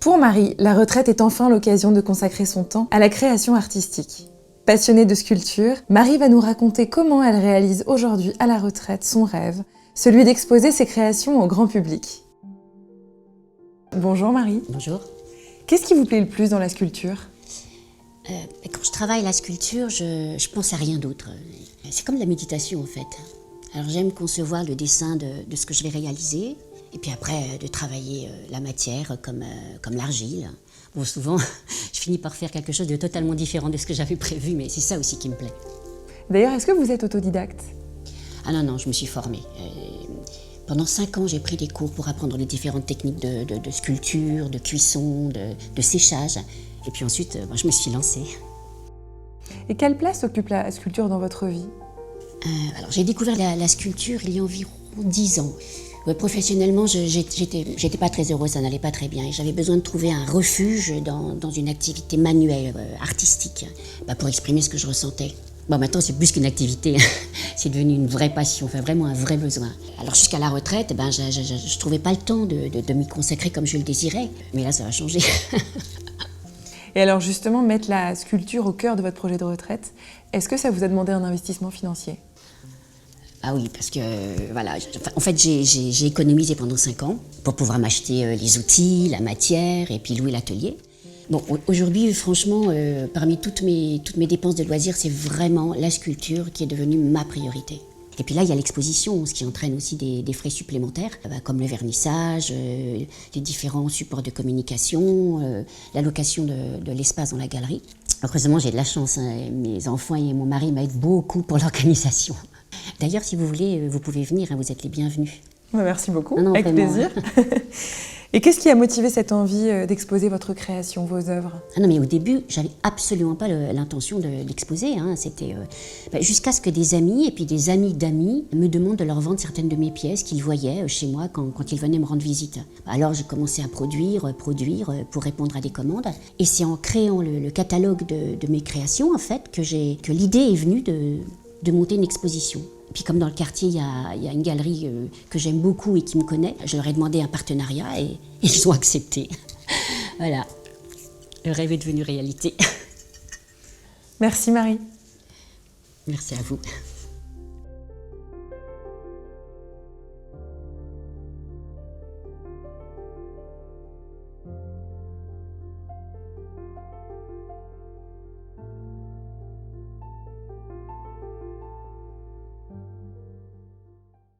Pour Marie, la retraite est enfin l'occasion de consacrer son temps à la création artistique. Passionnée de sculpture, Marie va nous raconter comment elle réalise aujourd'hui à la retraite son rêve, celui d'exposer ses créations au grand public. Bonjour Marie. Bonjour. Qu'est-ce qui vous plaît le plus dans la sculpture ? Quand je travaille la sculpture, je pense à rien d'autre. C'est comme de la méditation en fait. Alors j'aime concevoir le dessin de ce que je vais réaliser, et puis après de travailler la matière comme l'argile. Bon, souvent, je finis par faire quelque chose de totalement différent de ce que j'avais prévu, mais c'est ça aussi qui me plaît. D'ailleurs, est-ce que vous êtes autodidacte ? Ah non, je me suis formée. Pendant 5 ans, j'ai pris des cours pour apprendre les différentes techniques de sculpture, de cuisson, de séchage. Et puis ensuite, je me suis lancée. Et quelle place occupe la sculpture dans votre vie ? Alors, j'ai découvert la sculpture il y a environ 10 ans. Professionnellement, j'étais pas très heureuse, ça n'allait pas très bien. Et j'avais besoin de trouver un refuge dans une activité manuelle, artistique, pour exprimer ce que je ressentais. Bon, maintenant, c'est plus qu'une activité, c'est devenu une vraie passion, enfin vraiment un vrai besoin. Alors jusqu'à la retraite, je trouvais pas le temps de m'y consacrer comme je le désirais. Mais là, ça va changer. Et alors justement, mettre la sculpture au cœur de votre projet de retraite, est-ce que ça vous a demandé un investissement financier ? Ah oui, parce que en fait j'ai économisé pendant 5 ans pour pouvoir m'acheter les outils, la matière et puis louer l'atelier. Bon, aujourd'hui, franchement, parmi toutes mes dépenses de loisirs, c'est vraiment la sculpture qui est devenue ma priorité. Et puis là, il y a l'exposition, ce qui entraîne aussi des frais supplémentaires, comme le vernissage, les différents supports de communication, la location de l'espace dans la galerie. Heureusement, j'ai de la chance, hein, mes enfants et mon mari m'aident beaucoup pour l'organisation. D'ailleurs, si vous voulez, vous pouvez venir, hein, vous êtes les bienvenus. Merci beaucoup, non, avec vraiment. plaisir. Et qu'est-ce qui a motivé cette envie d'exposer votre création, vos œuvres ? Ah non, mais au début, j'avais absolument pas l'intention de l'exposer. Hein. C'était jusqu'à ce que des amis et puis des amis d'amis me demandent de leur vendre certaines de mes pièces qu'ils voyaient chez moi quand ils venaient me rendre visite. Alors j'ai commencé à produire pour répondre à des commandes. Et c'est en créant le catalogue de mes créations en fait que l'idée est venue de monter une exposition. Puis comme dans le quartier, il y a une galerie que j'aime beaucoup et qui me connaît, je leur ai demandé un partenariat et ils ont accepté. Voilà, le rêve est devenu réalité. Merci Marie. Merci à vous.